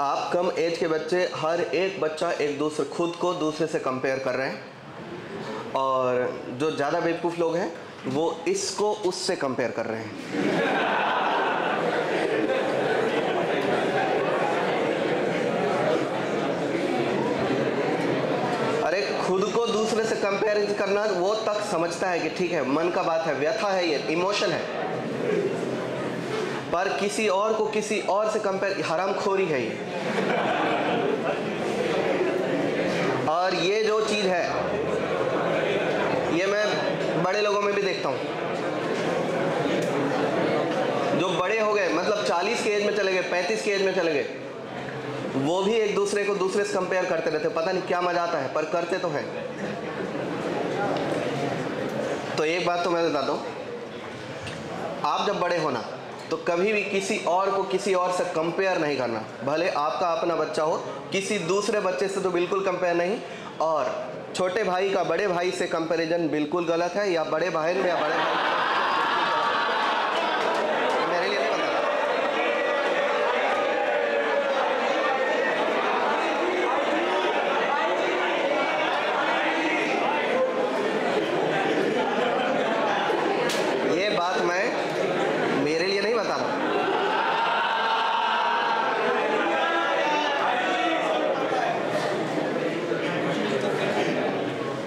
आप कम एज के बच्चे, हर एक बच्चा एक दूसरे खुद को दूसरे से कंपेयर कर रहे हैं, और जो ज़्यादा बेवकूफ़ लोग हैं वो इसको उससे कंपेयर कर रहे हैं। अरे खुद को दूसरे से कंपेयर करना वो तक समझता है कि ठीक है, मन का बात है, व्यथा है, ये इमोशन है, पर किसी और को किसी और से कंपेयर हरामखोरी है ये। और ये जो चीज़ है ये मैं बड़े लोगों में भी देखता हूँ, जो बड़े हो गए, मतलब 40 की एज में चले गए, 35 की एज में चले गए, वो भी एक दूसरे को दूसरे से कंपेयर करते रहते, पता नहीं क्या मजा आता है, पर करते तो हैं। तो एक बात तो मैं बताता हूँ, आप जब बड़े होना तो कभी भी किसी और को किसी और से कंपेयर नहीं करना, भले आपका अपना बच्चा हो, किसी दूसरे बच्चे से तो बिल्कुल कंपेयर नहीं। और छोटे भाई का बड़े भाई से कंपैरिजन बिल्कुल गलत है, या बड़े बहन में या बड़े भाई, मेरे लिए नहीं पता। ये बात मैं मेरे लिए नहीं बता रहा,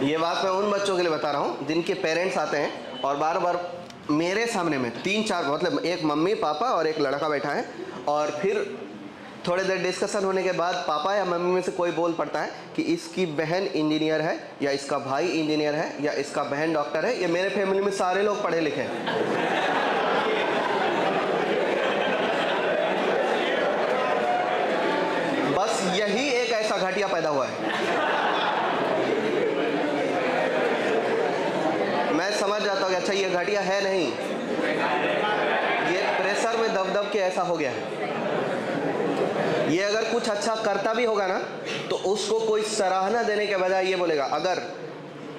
ये बात मैं उन बच्चों के लिए बता रहा हूँ जिनके पेरेंट्स आते हैं और बार बार मेरे सामने में 3-4, मतलब एक मम्मी पापा और एक लड़का बैठा है, और फिर थोड़ी देर डिस्कशन होने के बाद पापा या मम्मी में से कोई बोल पड़ता है कि इसकी बहन इंजीनियर है, या इसका भाई इंजीनियर है, या इसका बहन डॉक्टर है। ये मेरे फैमिली में सारे लोग पढ़े लिखे हैं। बस यही एक ऐसा घटिया पैदा हुआ है। मैं समझ जाता हूँ कि अच्छा ये घटिया है नहीं, ये प्रेशर में दब दब के ऐसा हो गया है। ये अगर कुछ अच्छा करता भी होगा ना तो उसको कोई सराहना देने के बजाय ये बोलेगा, अगर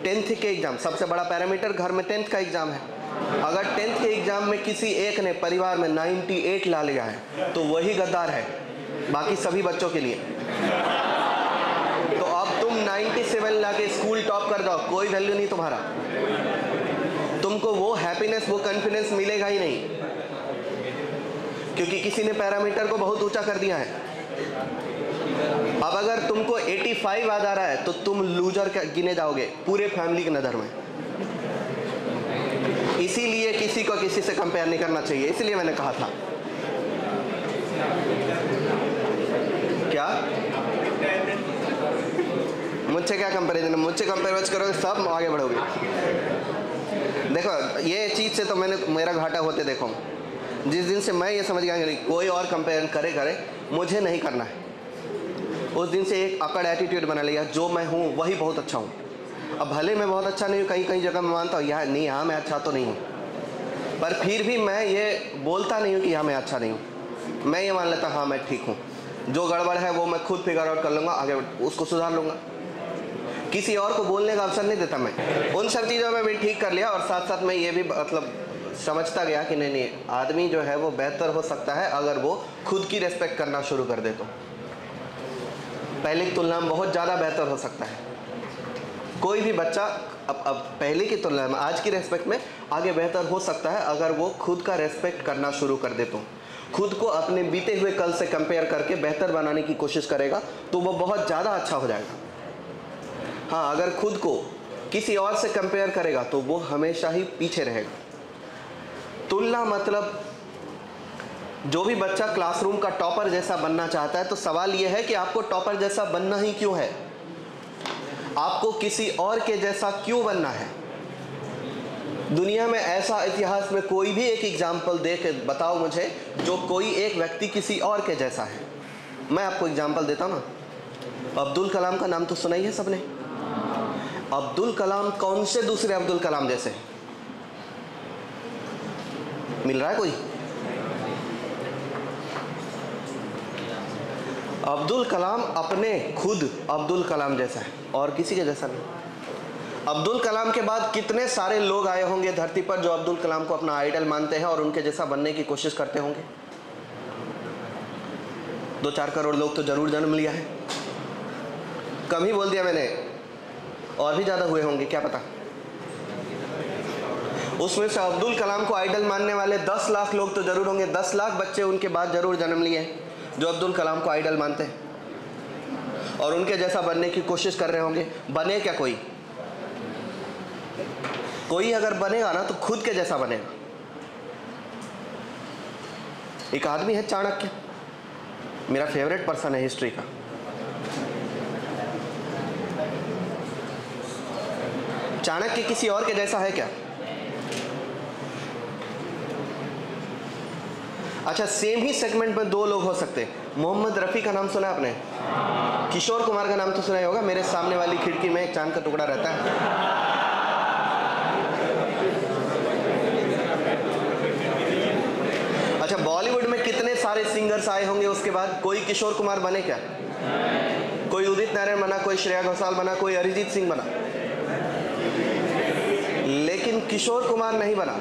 10th के एग्ज़ाम, सबसे बड़ा पैरामीटर घर में 10th का एग्ज़ाम है, अगर 10th के एग्ज़ाम में किसी एक ने परिवार में 98 ला लिया है तो वही गद्दार है बाकी सभी बच्चों के लिए। तो अब तुम 97 ला के स्कूल टॉप कर जाओ, कोई वैल्यू नहीं तुम्हारा, तुमको वो हैप्पीनेस, वो कॉन्फिडेंस मिलेगा ही नहीं, क्योंकि किसी ने पैरामीटर को बहुत ऊंचा कर दिया है। अब अगर तुमको 85 आ जा रहा है तो तुम लूजर गिने जाओगे पूरे फैमिली की नज़र में। इसीलिए किसी को किसी से कंपेयर नहीं करना चाहिए, इसलिए मैंने कहा था। क्या मुझसे क्या कंपेरिजन, मुझसे कंपेयर करोगे सब आगे बढ़ोगे। देखो ये चीज़ से तो मैंने मेरा घाटा होते देखो, जिस दिन से मैं ये समझ गया कि कोई और कंपेयर करे मुझे नहीं करना है, उस दिन से एक अकड़ एटीट्यूड बना लिया, जो मैं हूँ वही बहुत अच्छा हूँ। अब भले मैं बहुत अच्छा नहीं हूँ, कहीं कहीं जगह मैं मानता हूँ यहाँ नहीं, यहाँ मैं अच्छा तो नहीं हूँ, पर फिर भी मैं ये बोलता नहीं हूँ कि यहाँ मैं अच्छा नहीं हूँ। मैं ये मान लेता हाँ मैं ठीक हूँ, जो गड़बड़ है वो मैं खुद फिगर आउट कर लूँगा, आगे उसको सुधार लूँगा, किसी और को बोलने का अवसर नहीं देता मैं। उन सब चीज़ों में भी ठीक कर लिया, और साथ साथ मैं ये भी मतलब समझता गया कि नहीं आदमी जो है वो बेहतर हो सकता है अगर वो खुद की रेस्पेक्ट करना शुरू कर दे, तो पहले की तुलना में बहुत ज़्यादा बेहतर हो सकता है। कोई भी बच्चा अब पहले की तुलना में आज की रेस्पेक्ट में आगे बेहतर हो सकता है अगर वो खुद का रेस्पेक्ट करना शुरू कर दे, तो खुद को अपने बीते हुए कल से कंपेयर करके बेहतर बनाने की कोशिश करेगा तो वो बहुत ज़्यादा अच्छा हो जाएगा। हाँ, अगर खुद को किसी और से कंपेयर करेगा तो वो हमेशा ही पीछे रहेगा। तुलना मतलब जो भी बच्चा क्लासरूम का टॉपर जैसा बनना चाहता है, तो सवाल यह है कि आपको टॉपर जैसा बनना ही क्यों है, आपको किसी और के जैसा क्यों बनना है। दुनिया में ऐसा इतिहास में कोई भी एक एग्जाम्पल दे के बताओ मुझे जो कोई एक व्यक्ति किसी और के जैसा है। मैं आपको एग्जाम्पल देता हूँ ना, अब्दुल कलाम का नाम तो सुना ही है सबने। अब्दुल कलाम कौन से दूसरे अब्दुल कलाम जैसे मिल रहा है कोई? अब्दुल कलाम अपने खुद अब्दुल कलाम जैसा है और किसी के जैसा नहीं। अब्दुल कलाम के बाद कितने सारे लोग आए होंगे धरती पर जो अब्दुल कलाम को अपना आइडल मानते हैं और उनके जैसा बनने की कोशिश करते होंगे। 2-4 करोड़ लोग तो जरूर जन्म लिया है। कम ही बोल दिया मैंने, और भी ज़्यादा हुए होंगे, क्या पता। उसमें से अब्दुल कलाम को आइडल मानने वाले 10 लाख लोग तो जरूर होंगे। 10 लाख बच्चे उनके बाद जरूर जन्म लिए हैं जो अब्दुल कलाम को आइडल मानते हैं और उनके जैसा बनने की कोशिश कर रहे होंगे। बने क्या कोई? कोई अगर बनेगा ना तो खुद के जैसा बनेगा। एक आदमी है चाणक्य, मेरा फेवरेट पर्सन है हिस्ट्री का। चाणक्य किसी और के जैसा है क्या? अच्छा, सेम ही सेगमेंट में 2 लोग हो सकते हैं। मोहम्मद रफ़ी का नाम सुना आपने? किशोर कुमार का नाम तो सुना ही होगा। मेरे सामने वाली खिड़की में एक चांद का टुकड़ा रहता है। अच्छा, बॉलीवुड में कितने सारे सिंगर्स आए होंगे उसके बाद, कोई किशोर कुमार बने क्या? कोई उदित नारायण बना, कोई श्रेया घोषाल बना, कोई अरिजीत सिंह बना, लेकिन किशोर कुमार नहीं बना।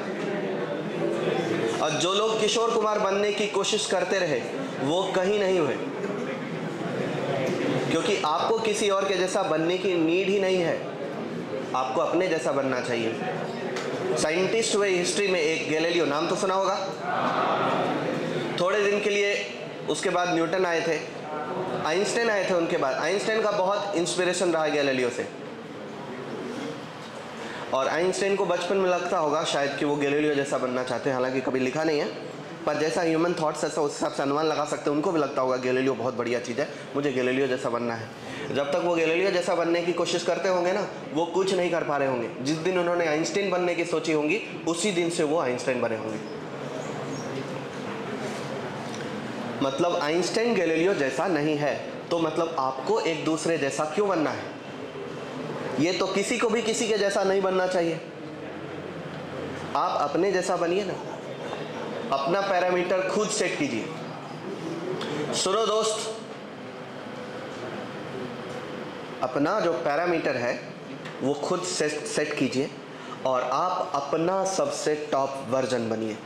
और जो लोग किशोर कुमार बनने की कोशिश करते रहे वो कहीं नहीं हुए, क्योंकि आपको किसी और के जैसा बनने की नीड ही नहीं है, आपको अपने जैसा बनना चाहिए। साइंटिस्ट हुए हिस्ट्री में एक गैलीलियो, नाम तो सुना होगा। थोड़े दिन के लिए उसके बाद न्यूटन आए थे, आइंस्टाइन आए थे उनके बाद। आइंस्टाइन का बहुत इंस्पिरेशन रहा गैलीलियो से, और आइंस्टाइन को बचपन में लगता होगा शायद कि वो गैलीलियो जैसा बनना चाहते हैं, हालांकि कभी लिखा नहीं है, पर जैसा ह्यूमन थॉट्स ऐसा उस हिसाब से अनुमान लगा सकते हैं। उनको भी लगता होगा गैलीलियो बहुत बढ़िया चीज़ है, मुझे गैलीलियो जैसा बनना है। जब तक वो गैलीलियो जैसा बनने की कोशिश करते होंगे ना, वो कुछ नहीं कर पा रहे होंगे। जिस दिन उन्होंने आइंस्टाइन बनने की सोची होंगी, उसी दिन से वो आइंस्टाइन बने होंगे। मतलब आइंस्टाइन गैलीलियो जैसा नहीं है, तो मतलब आपको एक दूसरे जैसा क्यों बनना है? ये तो किसी को भी किसी के जैसा नहीं बनना चाहिए। आप अपने जैसा बनिए ना, अपना पैरामीटर खुद सेट कीजिए। सुनो दोस्त, अपना जो पैरामीटर है वो खुद सेट कीजिए और आप अपना सबसे टॉप वर्जन बनिए।